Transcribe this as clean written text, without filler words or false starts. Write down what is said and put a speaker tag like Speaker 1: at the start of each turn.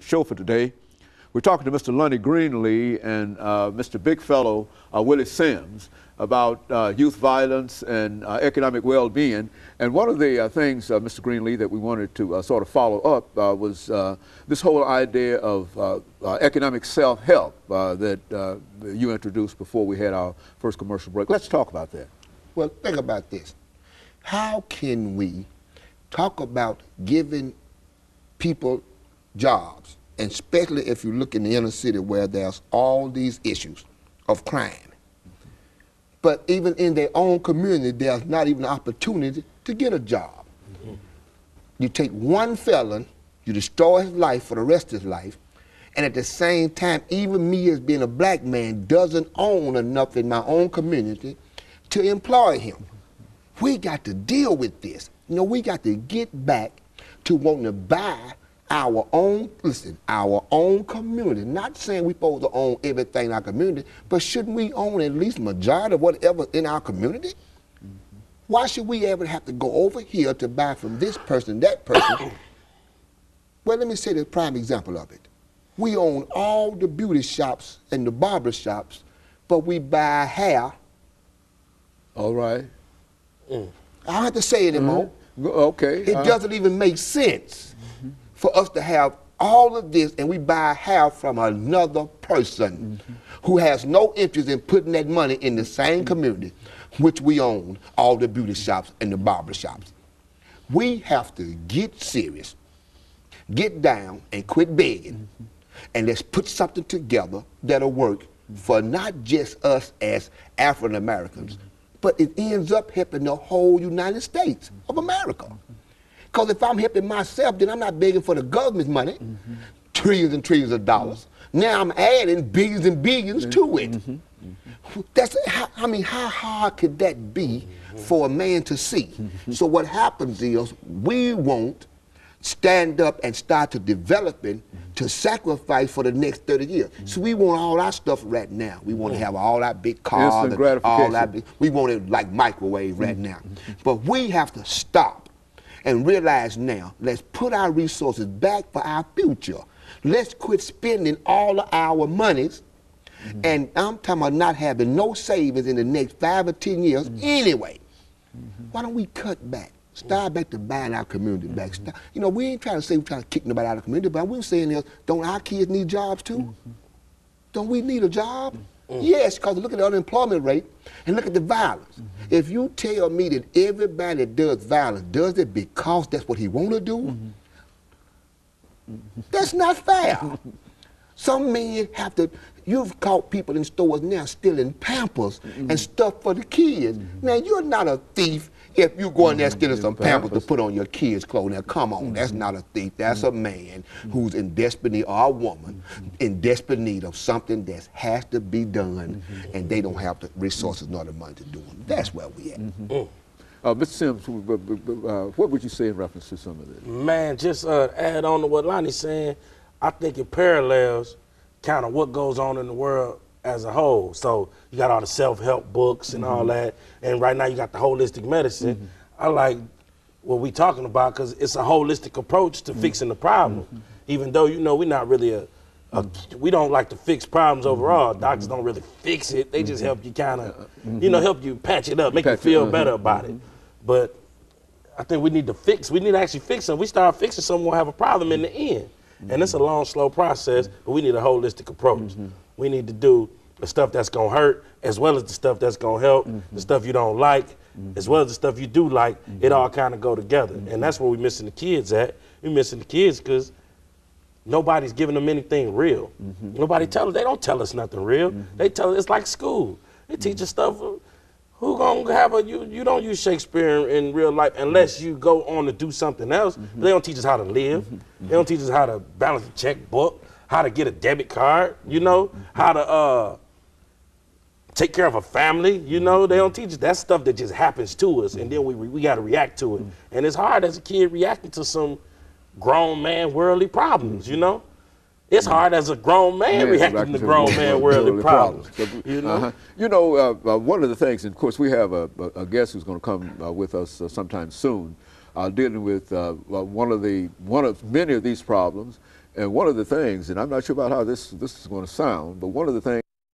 Speaker 1: show for today. We're talking to Mr. LGreenlee and Mr. Big Fellow WSims about youth violence and economic well-being. And one of the things, Mr. Greenlee, that we wanted to sort of follow up was this whole idea of economic self-help that you introduced before we had our first commercial break. Let's talk about that.
Speaker 2: Well, think about this. How can we talk about giving people jobs, and especially if you look in the inner city where there's all these issues of crime, but even in their own community, there's not even an opportunity to get a job. You take one felon, you destroy his life for the rest of his life, and at the same time, even me as being a black man doesn't own enough in my own community to employ him. We got to deal with this. You know, we got to get back to wanting to buy our own, listen, our own community. Not saying we're supposed to own everything in our community, but shouldn't we own at least majority of whatever in our community? Why should we ever have to go over here to buy from this person, that person? Well, let me say the prime example of it. We own all the beauty shops and the barber shops, but we buy hair.
Speaker 1: All right.
Speaker 2: I don't have to say it anymore.
Speaker 1: Okay.
Speaker 2: It doesn't even make sense for us to have all of this and we buy hair from another person who has no interest in putting that money in the same community which we own all the beauty shops and the barber shops. We have to get serious, get down and quit begging, and let's put something together that'll work for not just us as African Americans, but it ends up helping the whole United States of America. Because if I'm helping myself, then I'm not begging for the government's money, trillions and trillions of dollars. Now I'm adding billions and billions to it. That's, I mean, how hard could that be for a man to see? So what happens is we won't stand up and start to developing to sacrifice for the next 30 years. So we want all our stuff right now. We want to have all our big cars, and all that big, we want it like microwave right now. But we have to stop and realize now, let's put our resources back for our future. Let's quit spending all of our monies, and I'm talking about not having no savings in the next 5 or 10 years anyway. Why don't we cut back? Start back to buying our community back. You know, we ain't trying to say we're trying to kick nobody out of the community, but we're saying is, don't our kids need jobs too? Don't we need a job? Yes, because look at the unemployment rate and look at the violence. If you tell me that everybody that does violence does it because that's what he want to do, that's not fair. Some men have to, you've caught people in stores now stealing Pampers and stuff for the kids. Now, you're not a thief if you go in there stealing some Pampers to put on your kids' clothes. Now, come on, that's not a thief. That's a man who's in desperate need, or a woman in desperate need of something that has to be done, and they don't have the resources nor the money to do it. That's where we at.
Speaker 1: Mr. Sims, what would you say in reference to some of this?
Speaker 3: Man, just add on to what Lonnie's saying, I think it parallels kind of what goes on in the world as a whole. So you got all the self-help books and all that, and right now you got the holistic medicine. I like what we talking about because it's a holistic approach to fixing the problem. Even though, you know, we're not really we don't like to fix problems overall. Doctors don't really fix it. They just help you kind of, you know, help you patch it up, make you feel better about it. But I think we need to fix, we need to actually fix it. We start fixing something, we'll have a problem in the end. And it's a long, slow process, but we need a holistic approach. We need to do the stuff that's gonna hurt, as well as the stuff that's gonna help, the stuff you don't like, as well as the stuff you do like. It all kind of go together. And that's where we're missing the kids at. We're missing the kids because nobody's giving them anything real. Nobody tell us, they don't tell us nothing real. They tell us, it's like school. They teach us stuff. Who gonna have a, you don't use Shakespeare in real life unless you go on to do something else. They don't teach us how to live. They don't teach us how to balance a checkbook, how to get a debit card, you know, how to take care of a family, you know. They don't teach us that stuff that just happens to us, and then we gotta react to it. And it's hard as a kid reacting to some grown man worldly problems, you know. It's hard as a grown man reacting to grown man worldly problems. You know,
Speaker 1: one of the things, and of course we have a guest who's going to come with us sometime soon, dealing with one of many of these problems. And one of the things, and I'm not sure about how this is going to sound, but one of the things